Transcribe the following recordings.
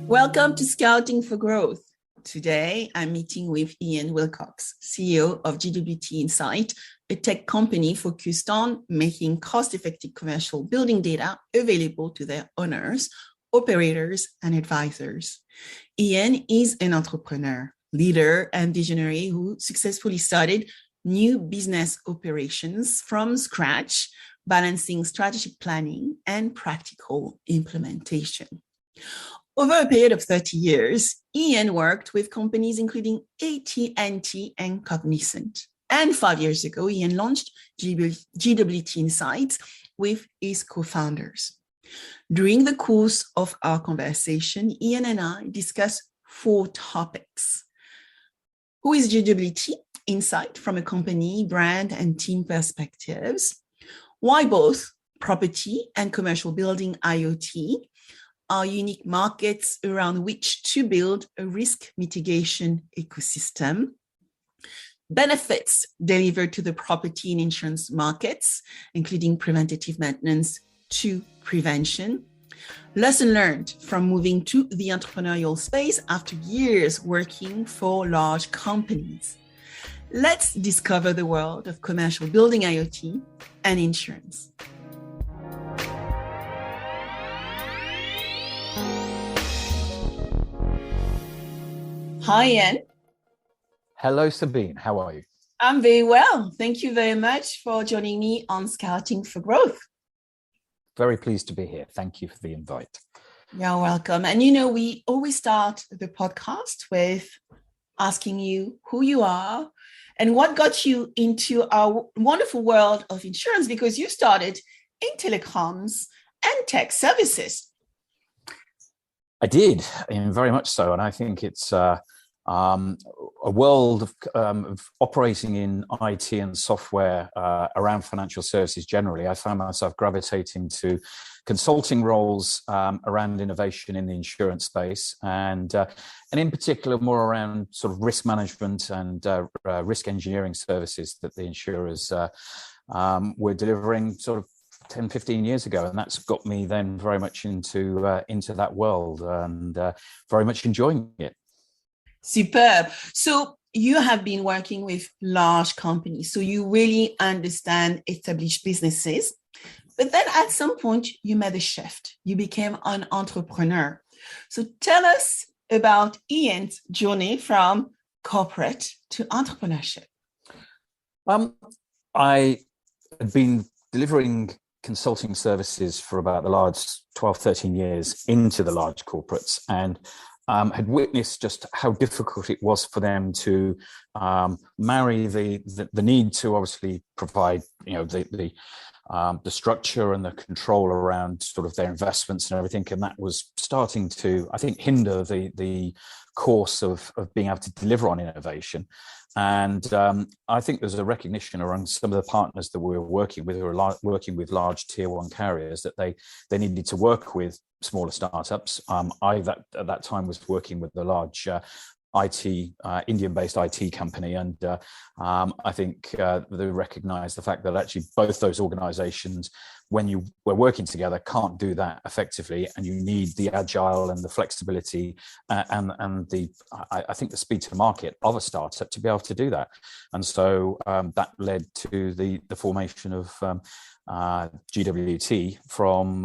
Welcome to Scouting for Growth. Today, I'm meeting with Iain Wilcox, CEO of GWT Insight, a tech company focused on making cost-effective commercial building data available to their owners, operators, and advisors. Iain is an entrepreneur, leader, and visionary who successfully started new business operations from scratch, balancing strategic planning and practical implementation. Over a period of 30 years, Iain worked with companies including AT&T and Cognizant. And 5 years ago, Iain launched GWT Insight with his co-founders. During the course of our conversation, Iain and I discussed 4 topics. Who is GWT Insight from a company, brand, and team perspectives? Why both property and commercial building IoT are unique markets around which to build a risk mitigation ecosystem, benefits delivered to the property and insurance markets, including preventative maintenance to prevention, lesson learned from moving to the entrepreneurial space after years working for large companies. Let's discover the world of commercial building IoT and insurance. Hi, Iain. Hello, Sabine. How are you? I'm very well. Thank you very much for joining me on Scouting for Growth. Very pleased to be here. Thank you for the invite. You're welcome. And we always start the podcast with asking you who you are and what got you into our wonderful world of insurance, because you started in telecoms and tech services. I did, and very much so. And I think it's a world of operating in IT and software around financial services generally. I found myself gravitating to consulting roles around innovation in the insurance space, and in particular more around sort of risk management and risk engineering services that the insurers were delivering sort of 10, 15 years ago. And that's got me then very much into that world and very much enjoying it. Superb. So you have been working with large companies, so you really understand established businesses. But then at some point, you made a shift. You became an entrepreneur. So tell us about Iain's journey from corporate to entrepreneurship. I had been delivering consulting services for about the large 12, 13 years into the large corporates, and had witnessed just how difficult it was for them to marry the need to obviously provide, the structure and the control around sort of their investments and everything, and that was starting to, I think, hinder the course of being able to deliver on innovation. And I think there's a recognition around some of the partners that we were working with, who were working with large tier 1 carriers, that they needed to work with smaller startups. I at that time was working with the large Indian-based IT company, and I think they recognize the fact that actually both those organizations, when you were working together, can't do that effectively, and you need the agile and the flexibility and I think the speed to market of a startup to be able to do that. And so that led to the formation of GWT from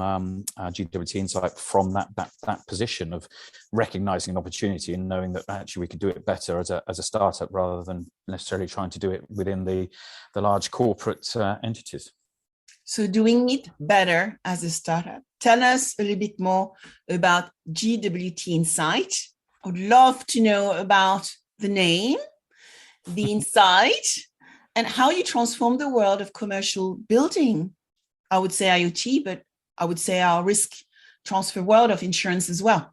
GWT Insight, from that position of recognizing an opportunity and knowing that actually we could do it better as a startup rather than necessarily trying to do it within the large corporate entities. So doing it better as a startup. Tell us a little bit more about GWT Insight. I would love to know about the name, the insight, and how you transform the world of commercial building. I would say IoT, but I would say our risk transfer world of insurance as well.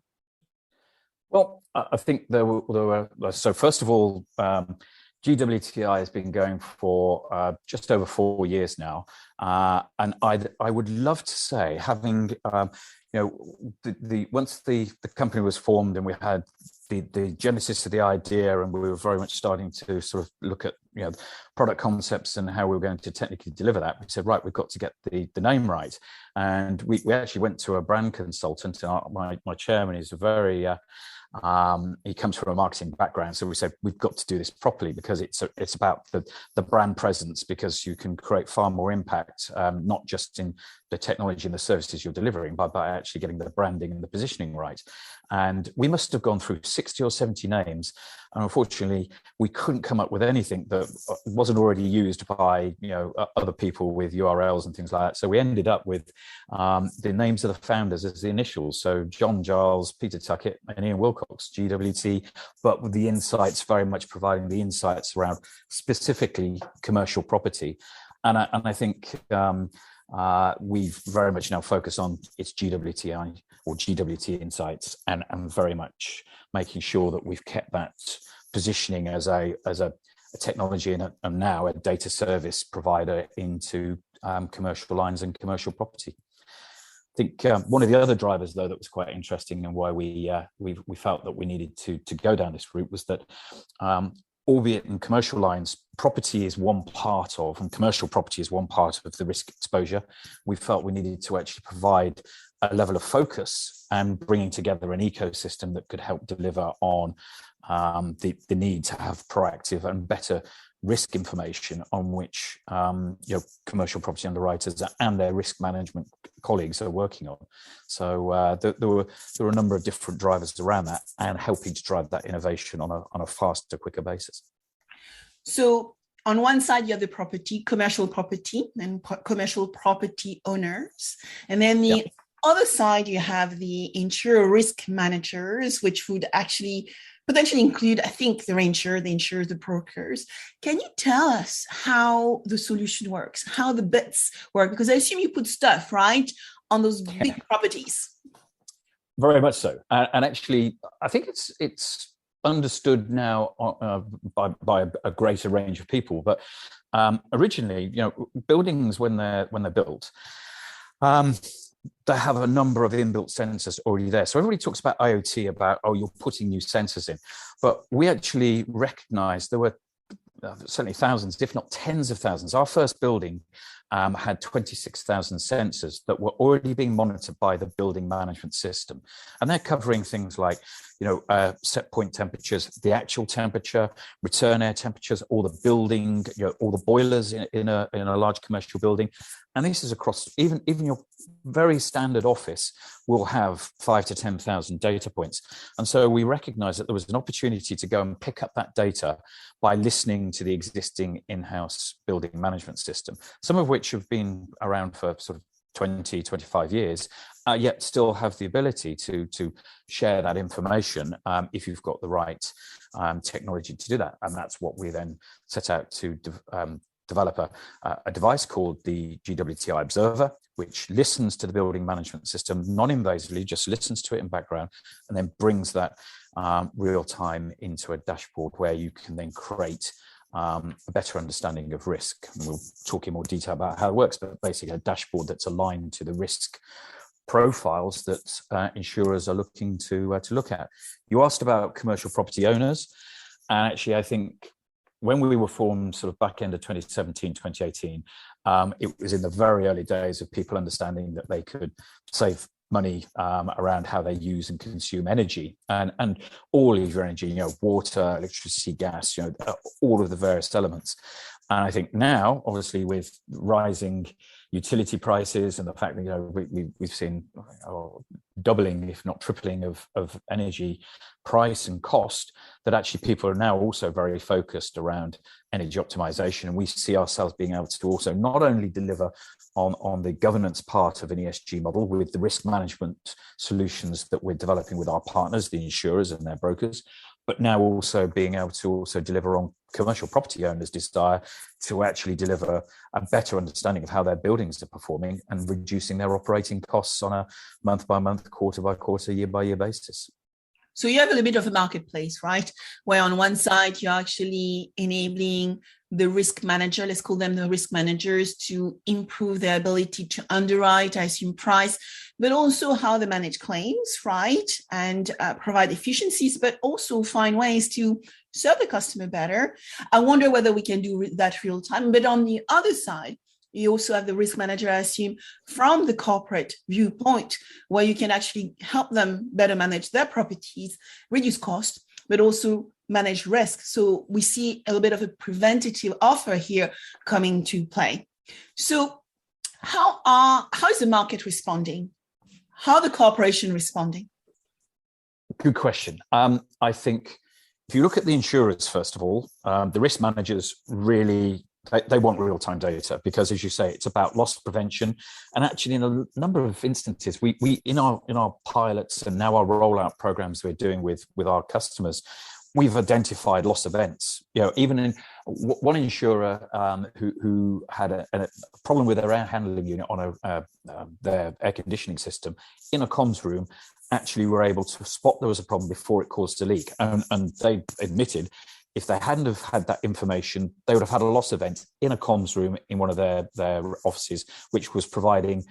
Well, I think there were so first of all, GWTI has been going for just over 4 years now, and I would love to say, having once the company was formed and we had the genesis of the idea, and we were very much starting to sort of look at product concepts and how we were going to technically deliver that, we said, right, we've got to get the name right. And we actually went to a brand consultant. And my chairman is a very he comes from a marketing background, so we said we've got to do this properly, because it's about the brand presence, because you can create far more impact, not just in the technology and the services you're delivering, but by actually getting the branding and the positioning right. And we must have gone through 60 or 70 names, and unfortunately we couldn't come up with anything that wasn't already used by other people with URLs and things like that. So we ended up with the names of the founders as the initials, so John Giles, Peter Tuckett, and Iain Wilcox, GWT, but with the insights very much providing the insights around specifically commercial property. And I think we've very much now focused on its GWTI or GWT Insights, and very much making sure that we've kept that positioning as a technology and now a data service provider into commercial lines and commercial property. I think one of the other drivers, though, that was quite interesting and why we felt that we needed to go down this route was that, albeit in commercial lines, property is one part of, and commercial property is one part of the risk exposure, we felt we needed to actually provide a level of focus and bringing together an ecosystem that could help deliver on the need to have proactive and better risk information on which commercial property underwriters and their risk management colleagues are working on. So there were a number of different drivers around that, and helping to drive that innovation on a faster, quicker basis. So on one side, you have the commercial property and commercial property owners. And then the other side, you have the insurer risk managers, which would actually potentially include, I think, the reinsurer, the insurers, the brokers. Can you tell us how the solution works, how the bits work? Because I assume you put stuff, right, on those big properties. Very much so. And actually, I think it's understood now by a greater range of people. But originally, buildings, when they're built, they have a number of inbuilt sensors already there. So everybody talks about IoT, about, you're putting new sensors in. But we actually recognized there were certainly thousands, if not tens of thousands. Our first building had 26,000 sensors that were already being monitored by the building management system. And they're covering things like, set point temperatures, the actual temperature, return air temperatures, all the building, all the boilers in a large commercial building. And this is across, even your very standard office will have 5,000 to 10,000 data points. And so we recognized that there was an opportunity to go and pick up that data by listening to the existing in-house building management system, some of which have been around for sort of 20, 25 years, yet still have the ability to share that information if you've got the right technology to do that. And that's what we then set out to develop a device called the GWTI Observer, which listens to the building management system non-invasively, just listens to it in background, and then brings that real time into a dashboard where you can then create a better understanding of risk. And we'll talk in more detail about how it works, but basically a dashboard that's aligned to the risk profiles that insurers are looking to look at. You asked about commercial property owners, and actually I think when we were formed sort of back end of 2017, 2018, it was in the very early days of people understanding that they could save money around how they use and consume energy, and all of your energy, water, electricity, gas, all of the various elements. And I think now, obviously, with rising utility prices and the fact that we've seen doubling, if not tripling, of energy price and cost, that actually people are now also very focused around energy optimization. And we see ourselves being able to also not only deliver on the governance part of an ESG model with the risk management solutions that we're developing with our partners, the insurers and their brokers, but now also being able to also deliver on commercial property owners' desire to actually deliver a better understanding of how their buildings are performing and reducing their operating costs on a month-by-month, quarter-by-quarter, year-by-year basis. So you have a little bit of a marketplace, right? Where on one side, you're actually enabling the risk manager, let's call them the risk managers, to improve their ability to underwrite, I assume price, but also how they manage claims, right? And provide efficiencies, but also find ways to serve the customer better. I wonder whether we can do that real time. But on the other side, you also have the risk manager, I assume, from the corporate viewpoint, where you can actually help them better manage their properties, reduce cost, but also manage risk. So we see a little bit of a preventative offer here coming to play. So how is the market responding? How are the corporation responding? Good question. I think if you look at the insurers, first of all, the risk managers really, they want real-time data because, as you say, it's about loss prevention. And actually, in a number of instances, we in our pilots and now our rollout programs we're doing with our customers, we've identified loss events. Even in one insurer who had a problem with their air handling unit on their air conditioning system in a comms room, actually were able to spot there was a problem before it caused a leak. And they admitted if they hadn't have had that information, they would have had a loss event in a comms room in one of their offices, which was providing,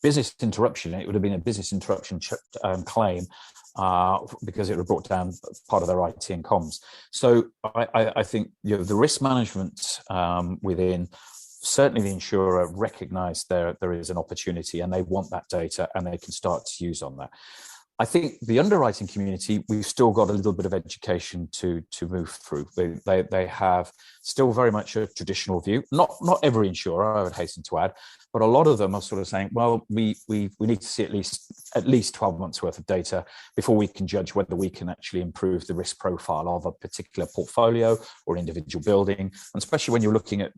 business interruption. It would have been a business interruption claim because it would have brought down part of their IT and comms. So I think the risk management within certainly the insurer recognise there is an opportunity and they want that data and they can start to use on that. I think the underwriting community, we've still got a little bit of education to move through. They have still very much a traditional view. Not every insurer, I would hasten to add, but a lot of them are sort of saying, well, we need to see at least 12 months worth of data before we can judge whether we can actually improve the risk profile of a particular portfolio or individual building. And especially when you're looking at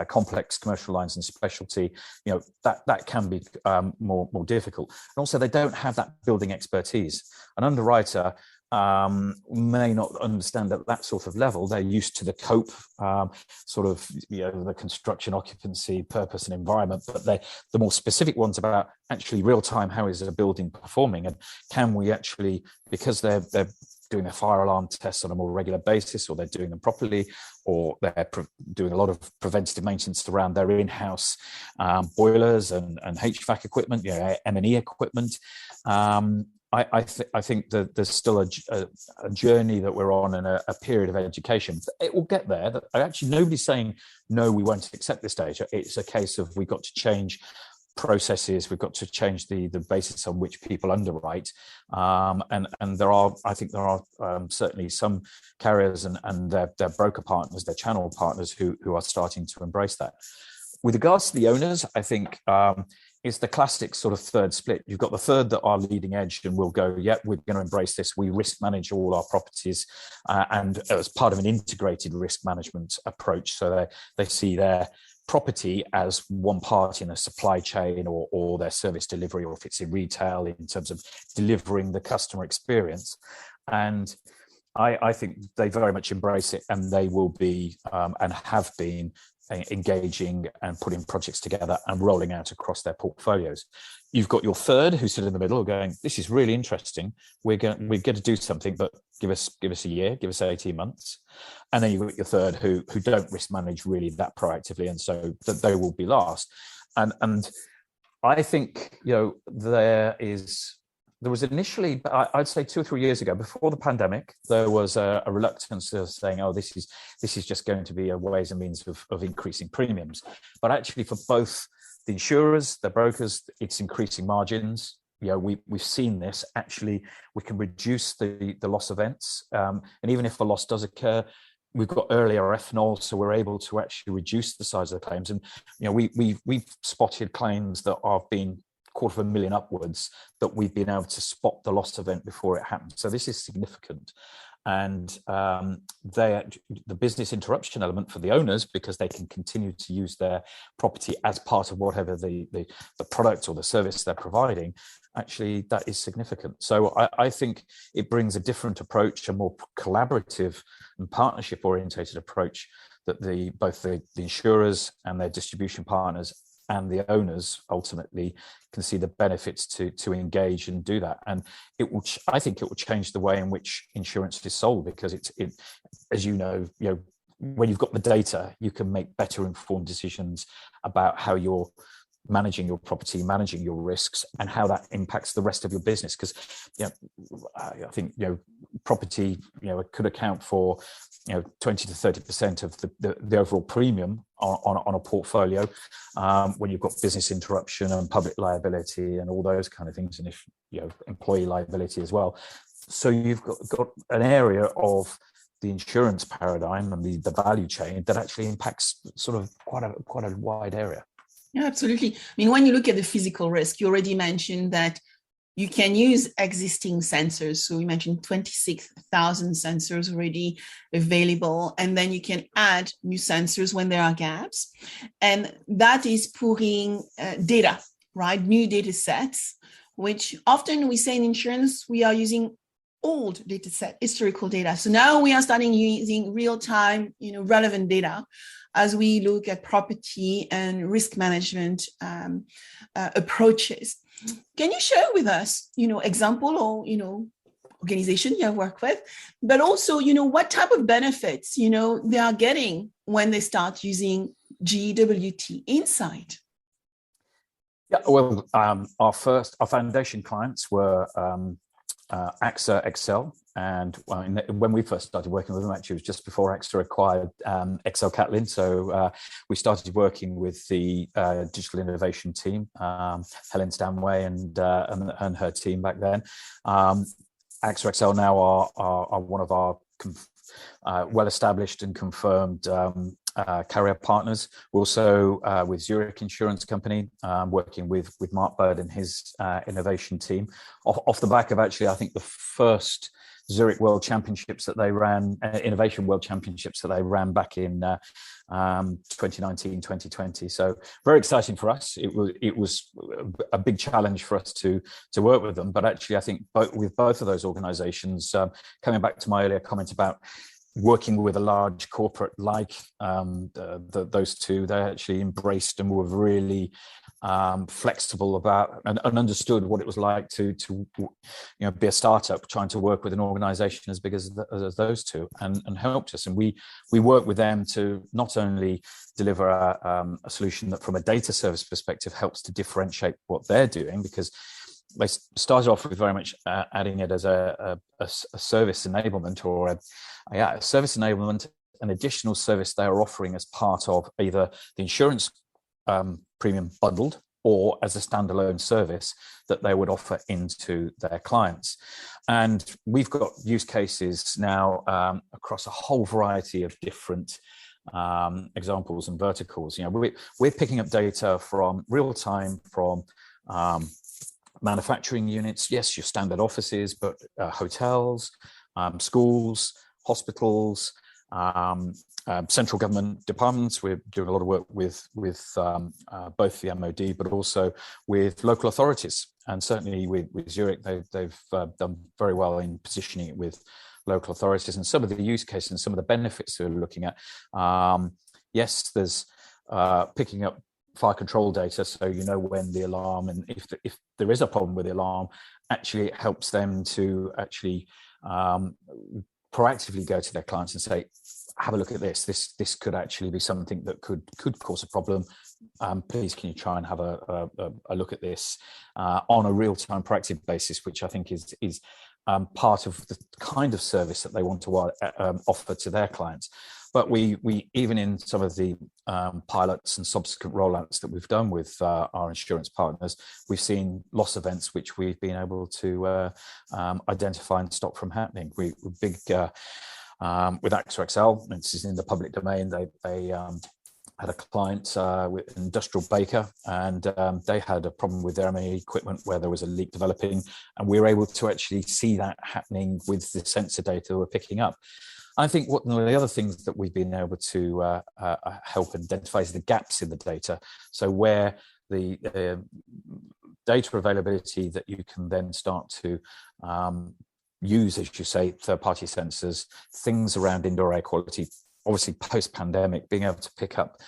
complex commercial lines and specialty, that can be more difficult. And also they don't have that building expertise. An underwriter may not understand at that sort of level. They're used to the COPE, the construction, occupancy, purpose and environment, but the more specific ones about actually real time, how is a building performing, and can we actually, because they're doing their fire alarm tests on a more regular basis, or they're doing them properly, or they're doing a lot of preventative maintenance around their in-house boilers and HVAC equipment, M&E equipment. I think that there's still a journey that we're on and a period of education. It will get there. Actually, nobody's saying, no, we won't accept this data. It's a case of we've got to change processes, we've got to change the basis on which people underwrite. And there are certainly some carriers and their broker partners, their channel partners who are starting to embrace that. With regards to the owners, I think it's the classic sort of third split. You've got the third that are leading edge and will go, yeah, we're going to embrace this. We risk manage all our properties and as part of an integrated risk management approach. So they see their property as one part in a supply chain or their service delivery, or if it's in retail in terms of delivering the customer experience. And I think they very much embrace it, and they will be and have been engaging and putting projects together and rolling out across their portfolios. You've got your third who sit in the middle going, this is really interesting. We're going to do something, but give us a year, give us 18 months. And then you've got your third who don't risk manage really that proactively. And so that they will be last. And I think, there was initially, I'd say 2 or 3 years ago, before the pandemic, there was a reluctance of saying, oh, this is just going to be a ways and means of increasing premiums. But actually for both the insurers, the brokers, it's increasing margins. We've seen this. Actually, we can reduce the loss events. And even if a loss does occur, we've got earlier ethanol, so we're able to actually reduce the size of the claims. And we've spotted claims that are being $250,000 upwards that we've been able to spot the loss event before it happens. So this is significant. And the business interruption element for the owners, because they can continue to use their property as part of whatever the product or the service they're providing, actually that is significant. So I think it brings a different approach, a more collaborative and partnership orientated approach that both the insurers and their distribution partners and the owners ultimately can see the benefits to engage and do that. And I think it will change the way in which insurance is sold, because it as you know, when you've got the data, you can make better informed decisions about how you're managing your property, managing your risks, and how that impacts the rest of your business. Because I think property could account for 20 to 30% of the overall premium on a portfolio, when you've got business interruption and public liability and all those kind of things, and if employee liability as well. So you've got an area of the insurance paradigm and the value chain that actually impacts sort of quite a wide area. Yeah, absolutely. I mean, when you look at the physical risk, you already mentioned that you can use existing sensors. So we mentioned 26,000 sensors already available, and then you can add new sensors when there are gaps. And that is putting data, right? New data sets, which often we say in insurance, we are using old data set, historical data. So now we are starting using real-time, relevant data as we look at property and risk management approaches. Can you share with us, example or, organization you have worked with, but also, what type of benefits, they are getting when they start using GWT Insight? Yeah, well, our foundation clients were AXA XL, and when we first started working with them, actually it was just before AXA acquired XL Catlin. So we started working with the digital innovation team, Helen Stanway and her team back then. AXA XL now are one of our well-established and confirmed carrier partners. We're also with Zurich Insurance Company, working with Mark Bird and his innovation team, off the back of actually, I think, the first Zurich World Championships that they ran, Innovation World Championships that they ran back in 2019, 2020. So very exciting for us. It was a big challenge for us to work with them. But actually, I think with both of those organizations, coming back to my earlier comment about working with a large corporate like those two, they actually embraced and were really flexible about and understood what it was like to be a startup trying to work with an organization as big as those two, and helped us. And we work with them to not only deliver a solution that from a data service perspective helps to differentiate what they're doing, because they started off with very much adding it as a service enablement, or a service enablement, an additional service they are offering as part of either the insurance premium bundled or as a standalone service that they would offer into their clients. And we've got use cases now across a whole variety of different examples and verticals. We're picking up data from real time from manufacturing units, yes, your standard offices, but hotels, schools, hospitals, central government departments. We're doing a lot of work with both the MOD, but also with local authorities. And certainly with Zurich, they've done very well in positioning it with local authorities. And some of the use cases and some of the benefits we're looking at, yes, there's picking up fire control data, so when the alarm, and if there is a problem with the alarm, actually it helps them to actually proactively go to their clients and say, have a look at this. This could actually be something that could cause a problem. Please, can you try and have a look at this on a real-time proactive basis, which I think is part of the kind of service that they want to offer to their clients. But we even in some of the pilots and subsequent rollouts that we've done with our insurance partners, we've seen loss events which we've been able to identify and stop from happening. We're big with AXA XL, this is in the public domain. They had a client with Industrial Baker, and they had a problem with their M&E equipment where there was a leak developing, and we were able to actually see that happening with the sensor data we're picking up. I think one of the other things that we've been able to help identify is the gaps in the data. So where the data availability that you can then start to use, as you say, third-party sensors, things around indoor air quality, obviously post-pandemic, being able to pick up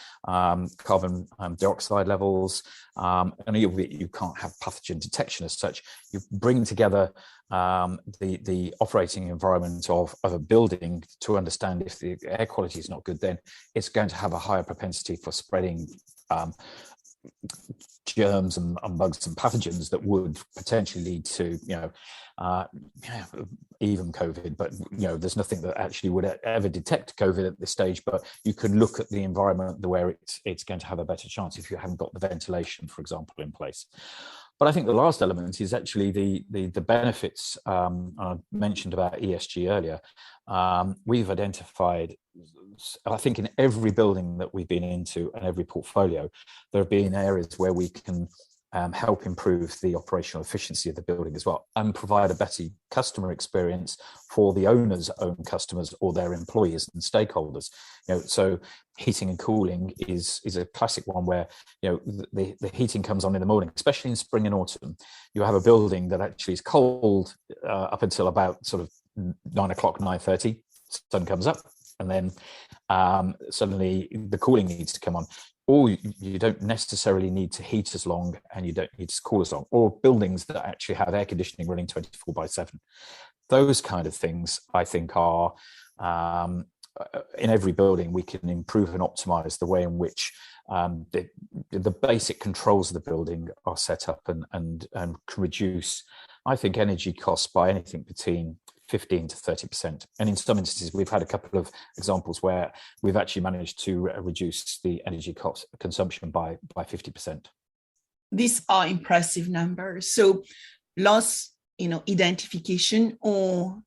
carbon dioxide levels, and you can't have pathogen detection as such. You bring together the operating environment of a building to understand if the air quality is not good, then it's going to have a higher propensity for spreading germs and bugs and pathogens that would potentially lead to, even COVID. But, there's nothing that actually would ever detect COVID at this stage, but you could look at the environment where it's going to have a better chance if you haven't got the ventilation, for example, in place. But I think the last element is actually the benefits. I mentioned about ESG earlier. We've identified, I think, in every building that we've been into and every portfolio, there have been areas where we can help improve the operational efficiency of the building as well, and provide a better customer experience for the owner's own customers or their employees and stakeholders. So heating and cooling is a classic one where the heating comes on in the morning, especially in spring and autumn. You have a building that actually is cold up until about sort of 9 o'clock, 9:30. Sun comes up, and then suddenly the cooling needs to come on. Or you don't necessarily need to heat as long, and you don't need to cool as long. Or buildings that actually have air conditioning running 24/7. Those kind of things, I think, are in every building. We can improve and optimize the way in which the basic controls of the building are set up, and can reduce, I think, energy costs by anything between 15 to 30%. And in some instances, we've had a couple of examples where we've actually managed to reduce the energy cost consumption by 50%. These are impressive numbers. So loss, identification or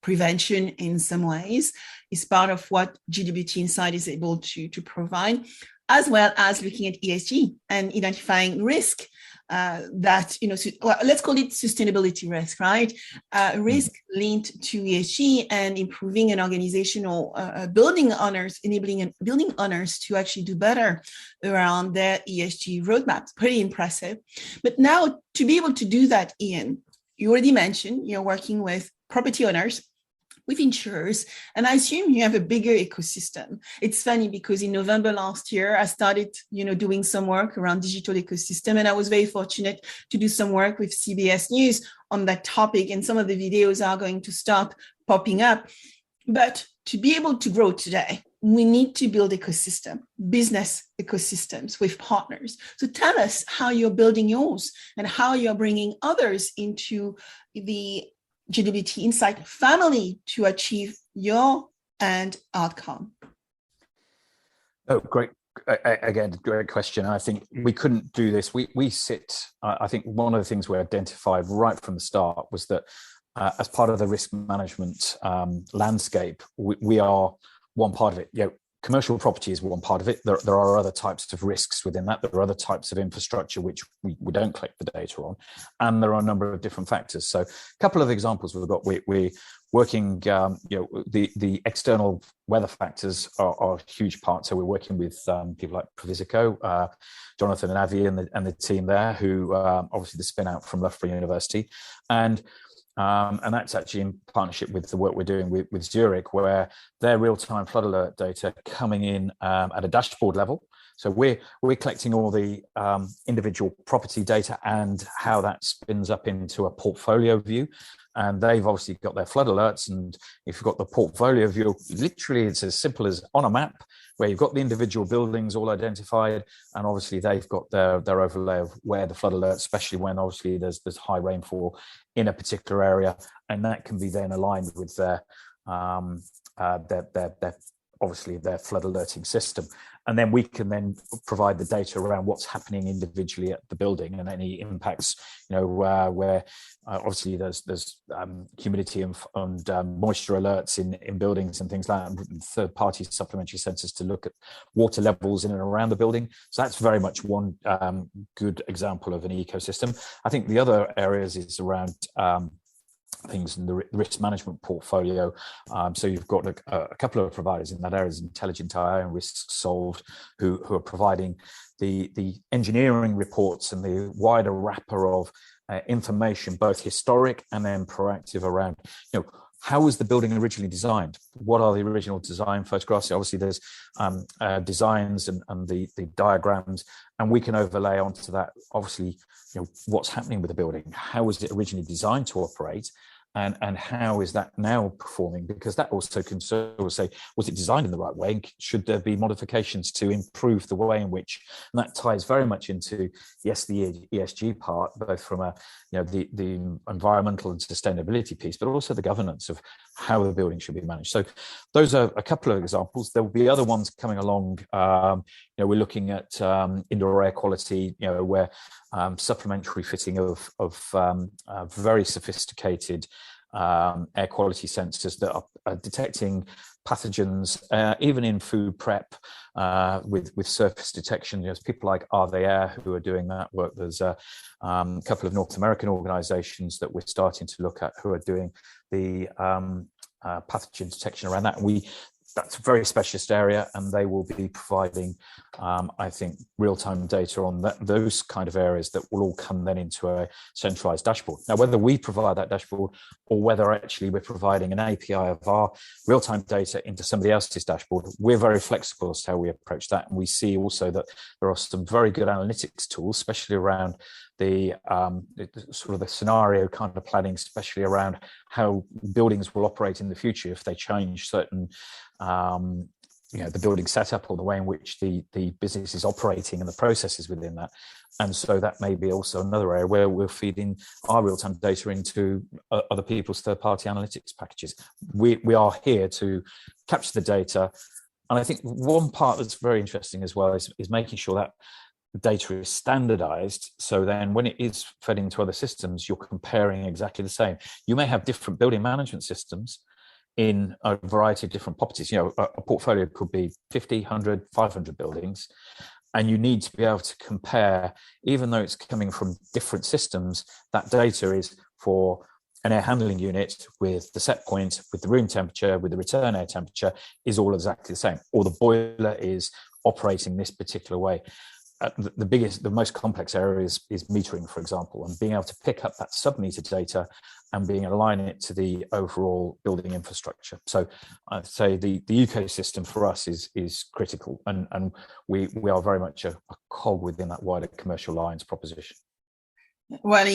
prevention in some ways is part of what GWT Insight is able to provide, as well as looking at ESG and identifying risk that, let's call it sustainability risk, right? Risk linked to ESG, and improving an organization or building owners, enabling building owners to actually do better around their ESG roadmaps. Pretty impressive. But now, to be able to do that, Iain, you already mentioned you're working with property owners, with insurers, and I assume you have a bigger ecosystem. It's funny because in November last year, I started, doing some work around digital ecosystem, and I was very fortunate to do some work with CBS News on that topic, and some of the videos are going to start popping up. But to be able to grow today, we need to build business ecosystems with partners. So tell us how you're building yours and how you're bringing others into the GWT Insight family to achieve your end outcome. Oh, great. Again, great question. I think we couldn't do this. We sit, I think one of the things we identified right from the start was that as part of the risk management landscape, we are one part of it. Commercial property is one part of it. There are other types of risks within that. There are other types of infrastructure which we don't collect the data on, and there are a number of different factors. So a couple of examples we've got. We're working, the external weather factors are a huge part. So we're working with people like Provisico, Jonathan and Avi and the team there, who obviously the spin out from Loughborough University, and that's actually in partnership with the work we're doing with Zurich, where their real-time flood alert data coming in at a dashboard level. So we're collecting all the individual property data and how that spins up into a portfolio view. And they've obviously got their flood alerts. And if you've got the portfolio view, literally it's as simple as on a map where you've got the individual buildings all identified. And obviously they've got their overlay of where the flood alert, especially when obviously there's high rainfall in a particular area. And that can be then aligned with their obviously their flood alerting system. And then we can then provide the data around what's happening individually at the building and any impacts, where obviously there's humidity and moisture alerts in buildings and things like that, and third-party supplementary sensors to look at water levels in and around the building. So that's very much one good example of an ecosystem. I think the other areas is around things in the risk management portfolio. So you've got a couple of providers in that area, Intelligent AI and Risk Solved, who are providing the engineering reports and the wider wrapper of information, both historic and then proactive around, how was the building originally designed? What are the original design photographs? Obviously, there's designs and the diagrams, and we can overlay onto that, obviously, what's happening with the building. How was it originally designed to operate? And how is that now performing? Because that also can sort of say, was it designed in the right way? Should there be modifications to improve the way in which? And that ties very much into, yes, the ESG part, both from the environmental and sustainability piece, but also the governance of how the building should be managed. So those are a couple of examples. There will be other ones coming along. We're looking at indoor air quality, where supplementary fitting of very sophisticated air quality sensors that are detecting pathogens, even in food prep, with surface detection. There's people like Are They Air who are doing that work. There's a couple of North American organizations that we're starting to look at who are doing the pathogen detection around that. And that's a very specialist area, and they will be providing, I think, real-time data on those kind of areas that will all come then into a centralized dashboard. Now, whether we provide that dashboard or whether actually we're providing an API of our real-time data into somebody else's dashboard, we're very flexible as to how we approach that. And we see also that there are some very good analytics tools, especially around the sort of the scenario kind of planning, especially around how buildings will operate in the future if they change certain the building setup or the way in which the business is operating and the processes within that. And so that may be also another area where we're feeding our real-time data into other people's third-party analytics packages. We are here to capture the data. And I think one part that's very interesting as well is making sure that data is standardized. So then when it is fed into other systems, you're comparing exactly the same. You may have different building management systems in a variety of different properties. A portfolio could be 50, 100, 500 buildings. And you need to be able to compare, even though it's coming from different systems, that data is for an air handling unit with the set point, with the room temperature, with the return air temperature, is all exactly the same. Or the boiler is operating this particular way. The most complex area is metering, for example, and being able to pick up that sub-meter data and being aligning it to the overall building infrastructure. So I'd say the ecosystem for us is critical, and we are very much a cog within that wider commercial lines proposition. Well,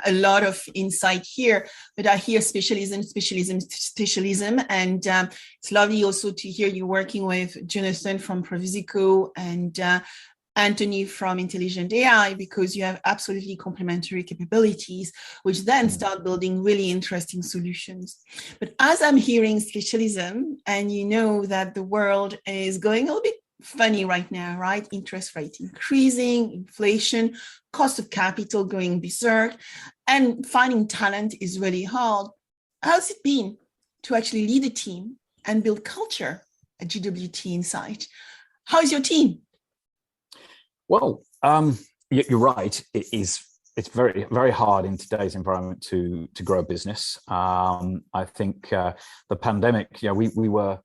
a lot of insight here, but I hear specialism, and it's lovely also to hear you working with Jonathan from Provisico and Anthony from Intelligent AI, because you have absolutely complementary capabilities, which then start building really interesting solutions. But as I'm hearing specialism, and you know that the world is going a little bit funny right now, right? Interest rate increasing, inflation, cost of capital going berserk, and finding talent is really hard. How's it been to actually lead a team and build culture at GWT Insight? How's your team? Well, you're right. It's very, very hard in today's environment to grow a business. I think the pandemic, we were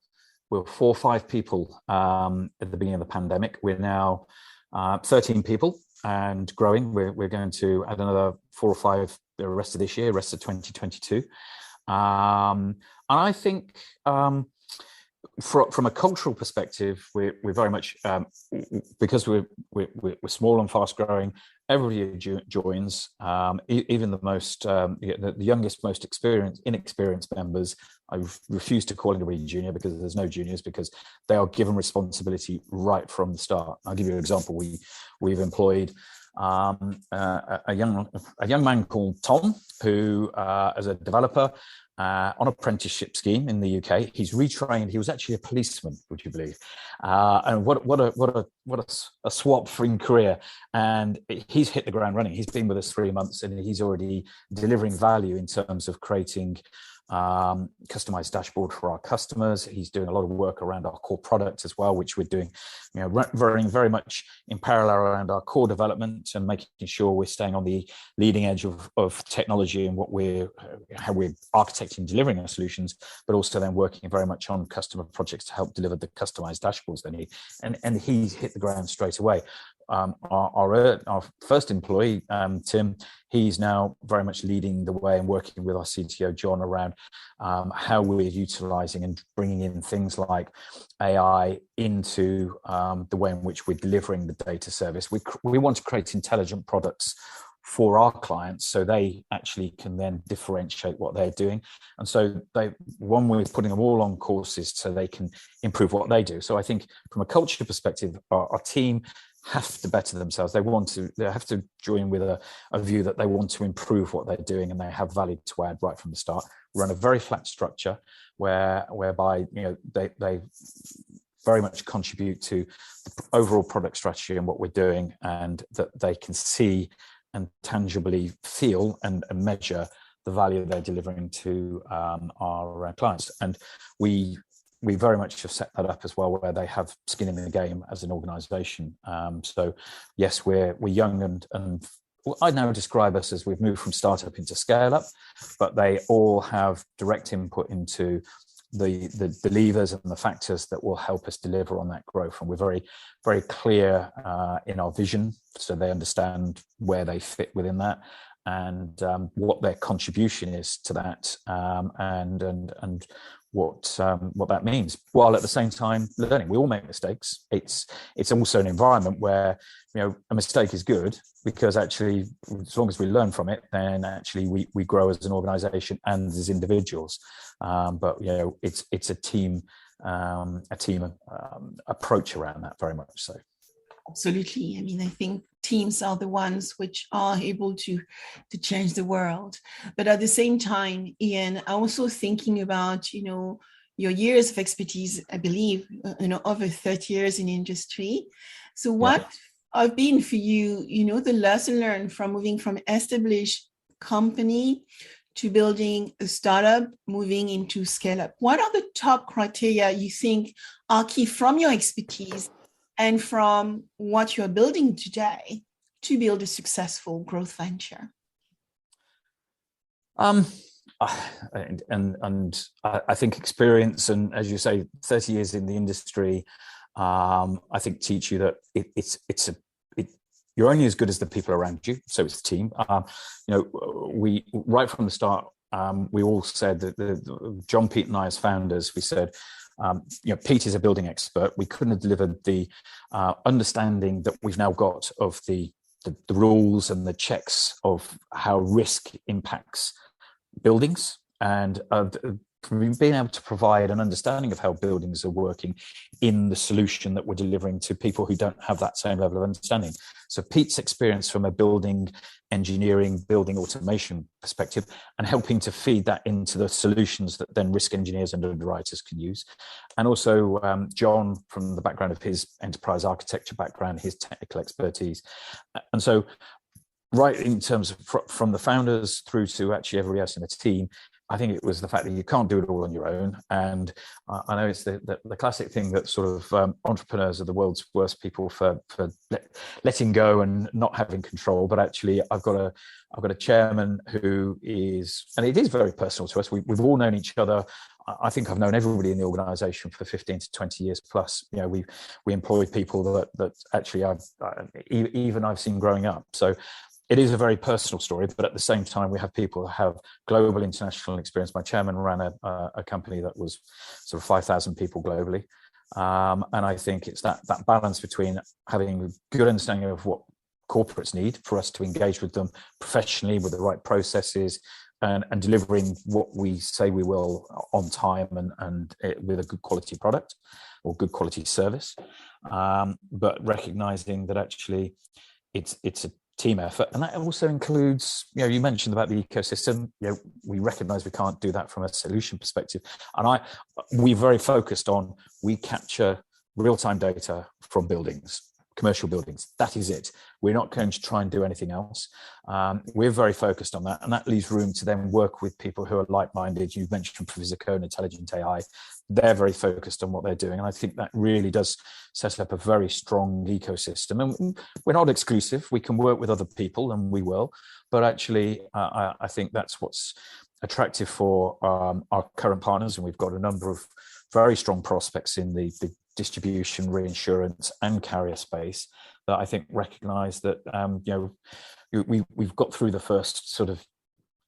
4 or 5 people at the beginning of the pandemic. We're now 13 people and growing. We're going to add another 4 or 5 the rest of this year, rest of 2022. And I think from a cultural perspective, we're very much because we're small and fast growing. Everybody joins, even the most the youngest, most inexperienced members. I refuse to call anybody junior, because there's no juniors, because they are given responsibility right from the start. I'll give you an example. We've employed a young man called Tom, who as a developer on apprenticeship scheme in the UK. He's retrained. He was actually a policeman, would you believe? And what a swap in career. And he's hit the ground running. He's been with us 3 months, and he's already delivering value in terms of creating customized dashboard for our customers. He's doing a lot of work around our core product as well, which we're doing, very much in parallel around our core development and making sure we're staying on the leading edge of technology and how we're architecting architecting, delivering our solutions, but also then working very much on customer projects to help deliver the customized dashboards they need. And he hit the ground straight away. Our first employee, Tim, he's now very much leading the way and working with our CTO, John, around how we're utilizing and bringing in things like AI into the way in which we're delivering the data service. We want to create intelligent products for our clients so they actually can then differentiate what they're doing. And so we're putting them all on courses so they can improve what they do. So I think from a culture perspective, our team have to better themselves. They have to join with a view that they want to improve what they're doing and they have value to add right from the start. We're on a very flat structure whereby they very much contribute to the overall product strategy and what we're doing, and that they can see and tangibly feel and measure the value they're delivering to our clients. And we very much have set that up as well, where they have skin in the game as an organization. So yes, we're young and I now describe us as we've moved from startup into scale up, but they all have direct input into the levers and the factors that will help us deliver on that growth. And we're very, very clear in our vision, so they understand where they fit within that and what their contribution is to that, and what that means, while at the same time learning. We all make mistakes. It's also an environment where a mistake is good, because actually as long as we learn from it, then actually we grow as an organization and as individuals. But it's a team approach around that, very much so. Absolutely. I mean, I think teams are the ones which are able to change the world. But at the same time, Iain, I'm also thinking about, your years of expertise, I believe, over 30 years in industry. So what have been for you, the lesson learned from moving from established company to building a startup, moving into scale up? What are the top criteria you think are key from your expertise and from what you're building today to build a successful growth venture? And I think experience, and as you say, 30 years in the industry, I think teach you that you're only as good as the people around you. So it's a team. We right from the start, we all said that John, Pete, and I as founders, we said, Pete is a building expert. We couldn't have delivered the understanding that we've now got of the rules and the checks of how risk impacts buildings, and being able to provide an understanding of how buildings are working in the solution that we're delivering to people who don't have that same level of understanding. So Pete's experience from a building engineering, building automation perspective, and helping to feed that into the solutions that then risk engineers and underwriters can use. And also John, from the background of his enterprise architecture background, his technical expertise. And so right in terms of from the founders through to actually everybody else in the team, I think it was the fact that you can't do it all on your own. And I know it's the classic thing that sort of entrepreneurs are the world's worst people for letting go and not having control. But actually, I've got a chairman who is, and it is very personal to us. We've all known each other. I think I've known everybody in the organisation for 15 to 20 years plus. We employ people that actually I've seen growing up. So it is a very personal story, but at the same time, we have people who have global international experience. My chairman ran a company that was sort of 5,000 people globally. And I think it's that balance between having a good understanding of what corporates need for us to engage with them professionally with the right processes, and delivering what we say we will on time and with a good quality product or good quality service. But recognizing that actually it's a team effort, and that also includes, you mentioned about the ecosystem. We recognize we can't do that from a solution perspective, and we're very focused on, we capture real-time data from buildings, commercial buildings. That is it. We're not going to try and do anything else. We're very focused on that, and that leaves room to then work with people who are like-minded. You've mentioned Physico and Intelligent AI. They're very focused on what they're doing, and I think that really does set up a very strong ecosystem. And we're not exclusive. We can work with other people, and we will. But actually, I think that's what's attractive for our current partners, and we've got a number of very strong prospects in the distribution, reinsurance, and carrier space that I think recognise that we've got through the first sort of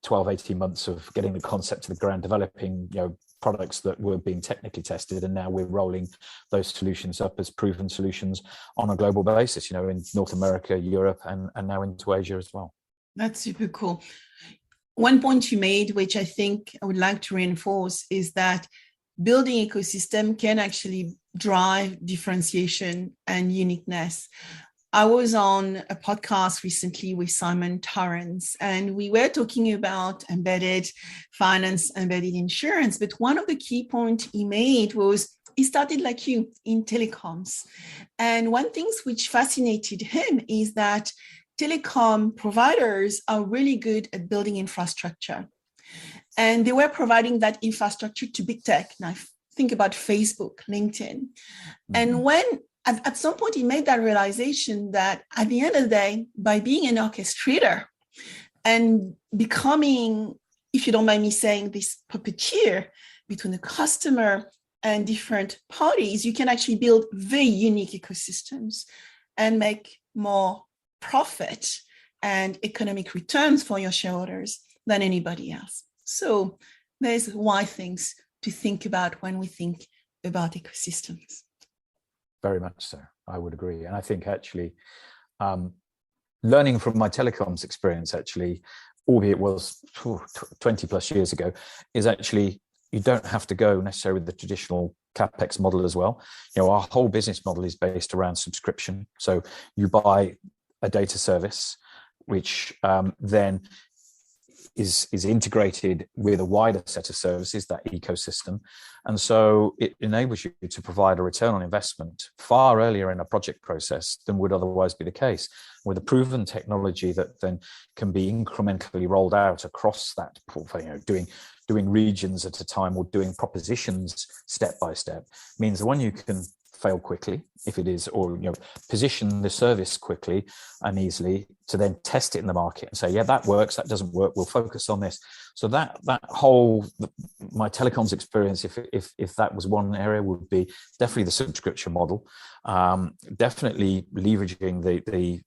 12, 18 months of getting the concept to the ground, developing products that were being technically tested, and now we're rolling those solutions up as proven solutions on a global basis, in North America, Europe, and now into Asia as well. That's super cool. One point you made, which I think I would like to reinforce, is that building ecosystem can actually drive differentiation and uniqueness. I was on a podcast recently with Simon Torrance, and we were talking about embedded finance, embedded insurance. But one of the key points he made was he started like you in telecoms. And one thing which fascinated him is that telecom providers are really good at building infrastructure. And they were providing that infrastructure to big tech. Now, think about Facebook, LinkedIn. Mm-hmm. And when at some point, he made that realization that at the end of the day, by being an orchestrator and becoming, if you don't mind me saying, this puppeteer between the customer and different parties, you can actually build very unique ecosystems and make more profit and economic returns for your shareholders than anybody else. So there's why things to think about when we think about ecosystems. Very much so. I would agree. And I think actually learning from my telecoms experience, actually, albeit was 20 plus years ago, is actually you don't have to go necessarily with the traditional CapEx model as well. Our whole business model is based around subscription. So you buy a data service, which then is integrated with a wider set of services, that ecosystem. And so it enables you to provide a return on investment far earlier in a project process than would otherwise be the case, with a proven technology that then can be incrementally rolled out across that portfolio. Doing regions at a time or doing propositions step by step means that one, you can fail quickly if it is, or position the service quickly and easily to then test it in the market and say, yeah, that works, that doesn't work, we'll focus on this. So that whole, my telecoms experience, if that was one area, would be definitely the subscription model, definitely leveraging the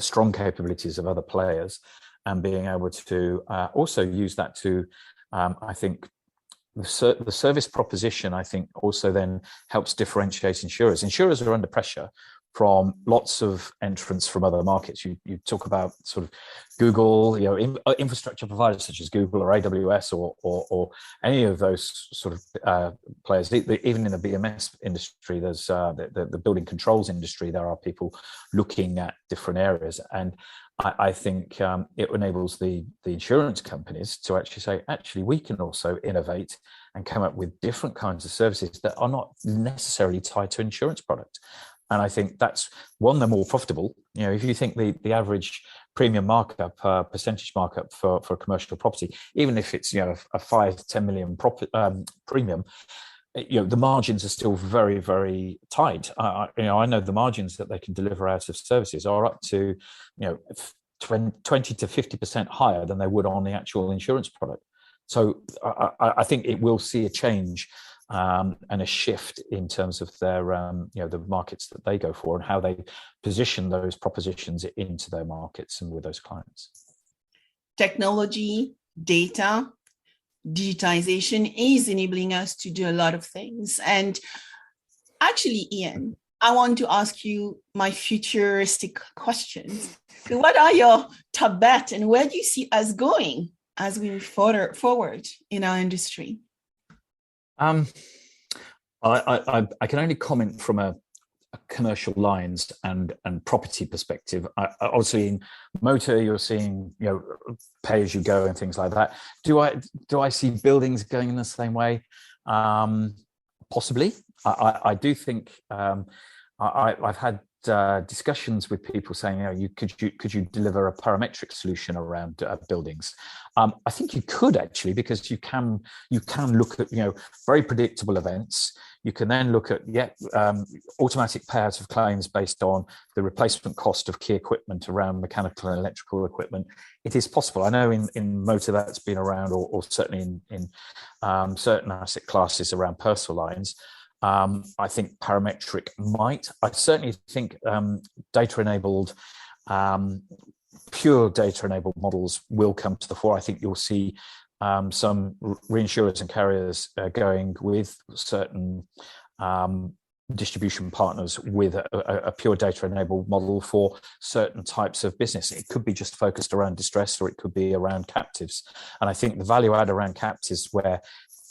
strong capabilities of other players and being able to also use that to I think the service proposition, I think, also then helps differentiate insurers. Insurers are under pressure from lots of entrants from other markets. You talk about sort of Google, infrastructure providers such as Google or AWS or any of those sort of players. Even in the BMS industry, there's the building controls industry. There are people looking at different areas, and I think it enables the insurance companies to actually say, actually, we can also innovate and come up with different kinds of services that are not necessarily tied to insurance product. And I think that's one, they're more profitable. If you think the average premium markup, percentage markup for commercial property, even if it's a 5 to 10 million premium, the margins are still very, very tight. I know the margins that they can deliver out of services are up to 20 to 50% higher than they would on the actual insurance product. So I think it will see a change and a shift in terms of their the markets that they go for and how they position those propositions into their markets and with those clients. Technology, data, digitization is enabling us to do a lot of things. And actually, Iain, I want to ask you my futuristic questions. So what are your top bets and where do you see us going as we move forward in our industry? I can only comment from a commercial lines and property perspective. Obviously, in motor, you're seeing pay as you go and things like that. Do I see buildings going in the same way? Possibly. I do think I've had discussions with people saying, could you deliver a parametric solution around buildings? I think you could actually, because you can look at very predictable events. You can then look at automatic payouts of claims based on the replacement cost of key equipment around mechanical and electrical equipment. It is possible. I know in motor that's been around, or certainly in certain asset classes around personal lines. I think parametric might. I certainly think data-enabled, pure data-enabled models will come to the fore. I think you'll see some reinsurers and carriers going with certain distribution partners with a pure data-enabled model for certain types of business. It could be just focused around distress, or it could be around captives. And I think the value add around captives, where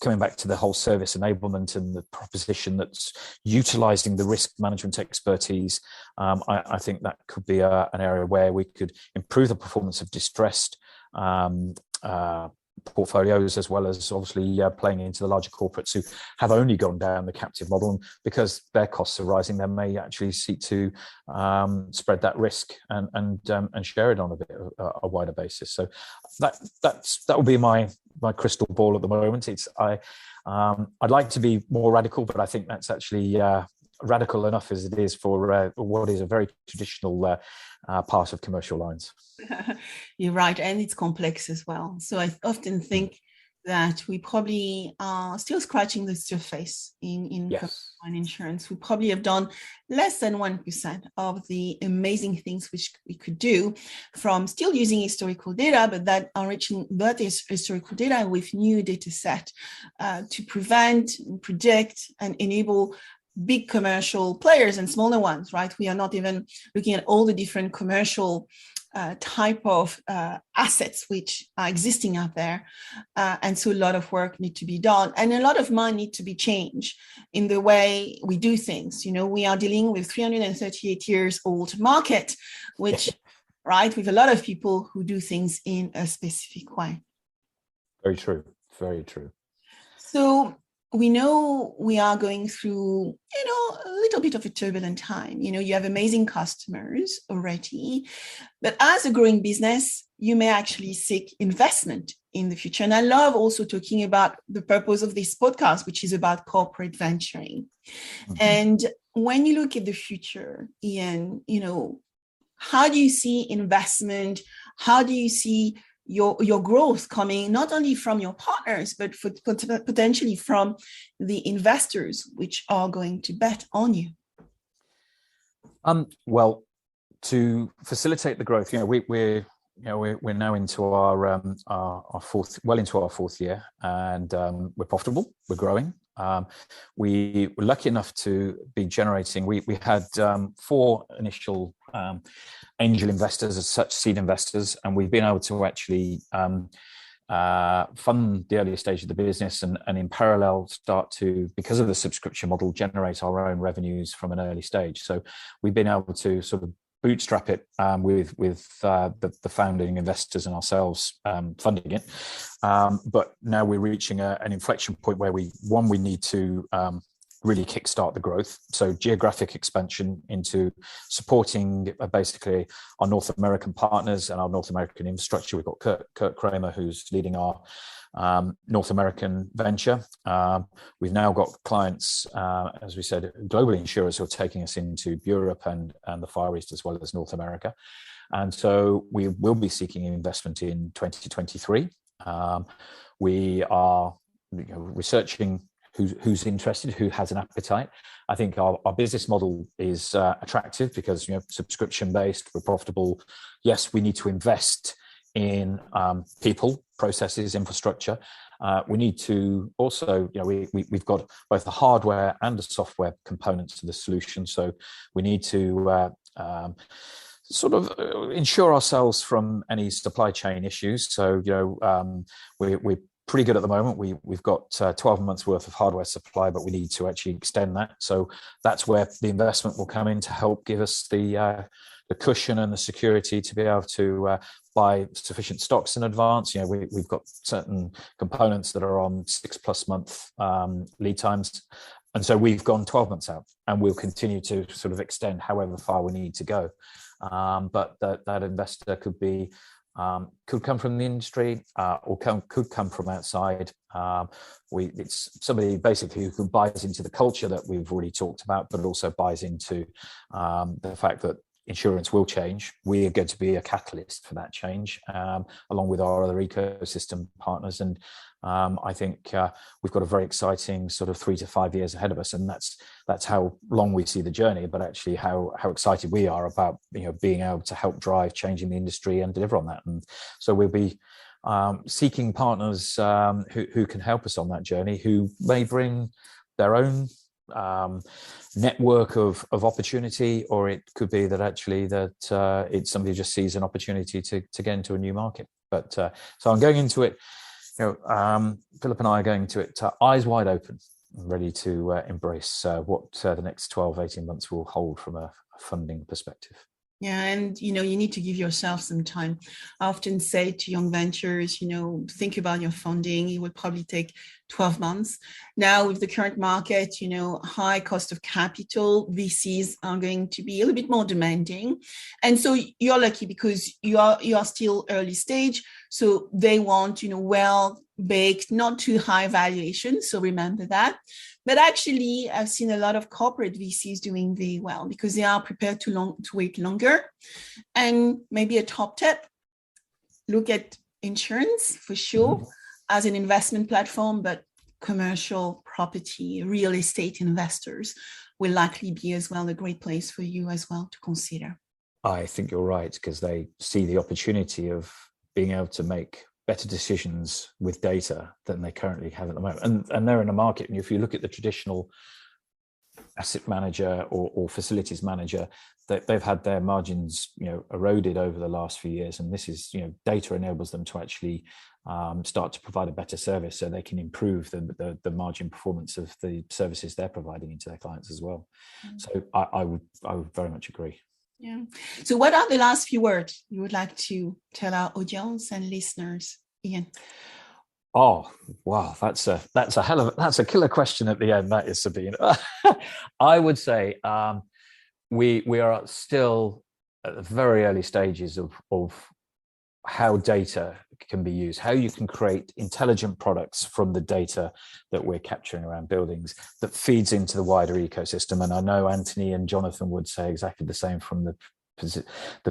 coming back to the whole service enablement and the proposition that's utilizing the risk management expertise, I think that could be an area where we could improve the performance of distressed portfolios, as well as obviously playing into the larger corporates who have only gone down the captive model, and because their costs are rising, they may actually seek to spread that risk and share it on a bit a wider basis. So that will be my crystal ball at the moment. I'd like to be more radical, but I think that's actually radical enough as it is for what is a very traditional part of commercial lines. You're right, and it's complex as well. So I often think that we probably are still scratching the surface in insurance. We probably have done less than 1% of the amazing things which we could do, from still using historical data, but that enriching that historical data with new data set to prevent, predict, and enable big commercial players and smaller ones, right? We are not even looking at all the different commercial type of assets which are existing out there. And so a lot of work need to be done, and a lot of mind need to be changed in the way we do things. We are dealing with 338 years old market, which, right, with a lot of people who do things in a specific way. Very true. Very true. So we know we are going through, a little bit of a turbulent time. You have amazing customers already, but as a growing business, you may actually seek investment in the future. And I love also talking about the purpose of this podcast, which is about corporate venturing. Mm-hmm. And when you look at the future, Iain, how do you see investment? How do you see your growth coming not only from your partners, but potentially from the investors which are going to bet on you? Well, to facilitate the growth, we're now into our fourth year, and we're profitable. We're growing. We were lucky enough to be generating. We had 4 initial angel investors, as such, seed investors, and we've been able to actually fund the earlier stage of the business, and in parallel start to, because of the subscription model, generate our own revenues from an early stage. So we've been able to sort of bootstrap it with the founding investors and ourselves funding it. But now we're reaching an inflection point where we need to really kickstart the growth. So geographic expansion into supporting basically our North American partners and our North American infrastructure. We've got Kurt Kramer, who's leading our North American venture. We've now got clients, as we said, global insurers who are taking us into Europe and the Far East, as well as North America. And so we will be seeking investment in 2023. We are researching who's interested, who has an appetite. I think our business model is attractive because subscription based, we're profitable. Yes, we need to invest in people, processes, infrastructure. We need to also, we've got both the hardware and the software components to the solution. So we need to sort of insure ourselves from any supply chain issues. So, we're pretty good at the moment. We've got 12 months worth of hardware supply, but we need to actually extend that. So that's where the investment will come in to help give us the cushion and the security to be able to buy sufficient stocks in advance. We've got certain components that are on 6+ month lead times. And so we've gone 12 months out, and we'll continue to sort of extend however far we need to go. But that investor could come from the industry, or could come from outside. It's somebody basically who buys into the culture that we've already talked about, but also buys into the fact that insurance will change. We are going to be a catalyst for that change, along with our other ecosystem partners. And I think we've got a very exciting sort of 3 to 5 years ahead of us, and that's how long we see the journey, but actually how excited we are about being able to help drive change in the industry and deliver on that. And so we'll be seeking partners who can help us on that journey, who may bring their own network of opportunity, or it could be that actually it's somebody who just sees an opportunity to get into a new market. But so I'm going into it, Philip and I are going to it eyes wide open, ready to embrace what the next 12, 18 months will hold from a funding perspective. Yeah, and you need to give yourself some time. I often say to young ventures, think about your funding. It will probably take 12 months. Now, with the current market, high cost of capital, VCs are going to be a little bit more demanding. And so you're lucky because you are still early stage. So they want, well-baked, not too high valuation. So remember that. But actually, I've seen a lot of corporate VCs doing very well because they are prepared to wait longer. And maybe a top tip, look at insurance for sure as an investment platform, but commercial property, real estate investors will likely be as well a great place for you as well to consider. I think you're right, because they see the opportunity of being able to make better decisions with data than they currently have at the moment. And they're in a market, and if you look at the traditional asset manager or facilities manager, they've had their margins eroded over the last few years, and this is data enables them to actually start to provide a better service, so they can improve the margin performance of the services they're providing into their clients as well. So I would very much agree. Yeah. So what are the last few words you would like to tell our audience and listeners, Iain? Oh, wow. That's a killer question at the end. That is, Sabine. I would say we are still at the very early stages of how data can be used, how you can create intelligent products from the data that we're capturing around buildings that feeds into the wider ecosystem. And I know Anthony and Jonathan would say exactly the same from the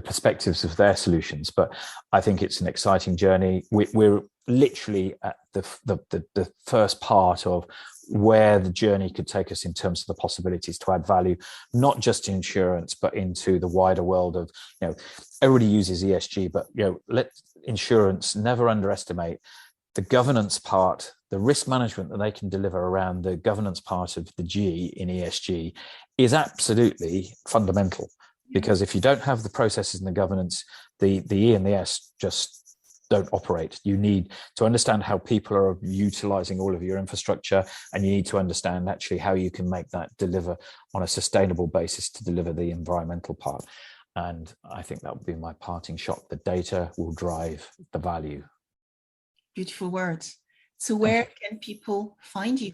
perspectives of their solutions, but I think it's an exciting journey. We're literally at the first part of where the journey could take us in terms of the possibilities to add value, not just insurance, but into the wider world of, everybody uses ESG, but, let insurance never underestimate the governance part, the risk management that they can deliver around the governance part of the G in ESG is absolutely fundamental. Because if you don't have the processes and the governance, the E and the S just don't operate. You need to understand how people are utilizing all of your infrastructure, and you need to understand actually how you can make that deliver on a sustainable basis to deliver the environmental part. And I think that would be my parting shot. The data will drive the value. Beautiful words. So where can people find you?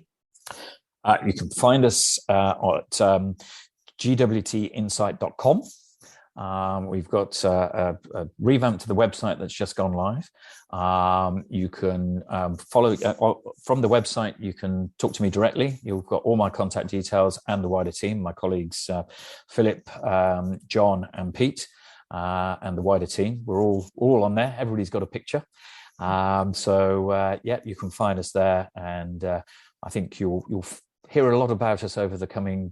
You can find us at gwtinsight.com. We've got a revamp to the website that's just gone live. You can follow from the website. You can talk to me directly. You've got all my contact details and the wider team, my colleagues Philip, John, and Pete, and the wider team. We're all on there. Everybody's got a picture. So you can find us there, and I think you'll hear a lot about us over the coming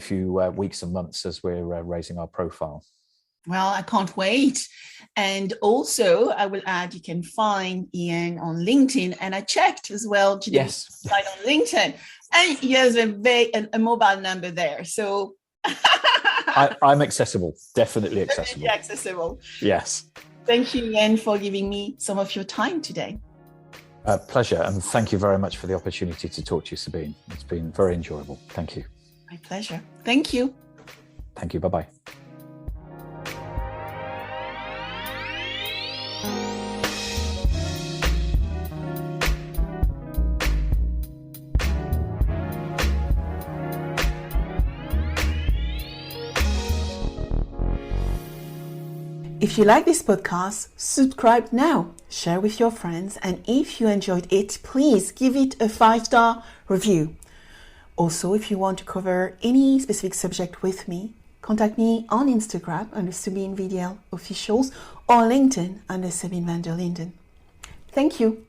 few weeks and months as we're raising our profile. Well, I can't wait. And also, I will add, you can find Iain on LinkedIn. And I checked as well, yes, on LinkedIn. And he has a mobile number there. So I'm accessible, definitely accessible. Definitely accessible. Yes. Thank you, Iain, for giving me some of your time today. Pleasure. And thank you very much for the opportunity to talk to you, Sabine. It's been very enjoyable. Thank you. My pleasure. Thank you. Thank you. Bye-bye. If you like this podcast, subscribe now, share with your friends, and if you enjoyed it, please give it a 5-star review. Also, if you want to cover any specific subject with me, contact me on Instagram under Sabine VdL Officials or LinkedIn under Sabine VdL. Thank you.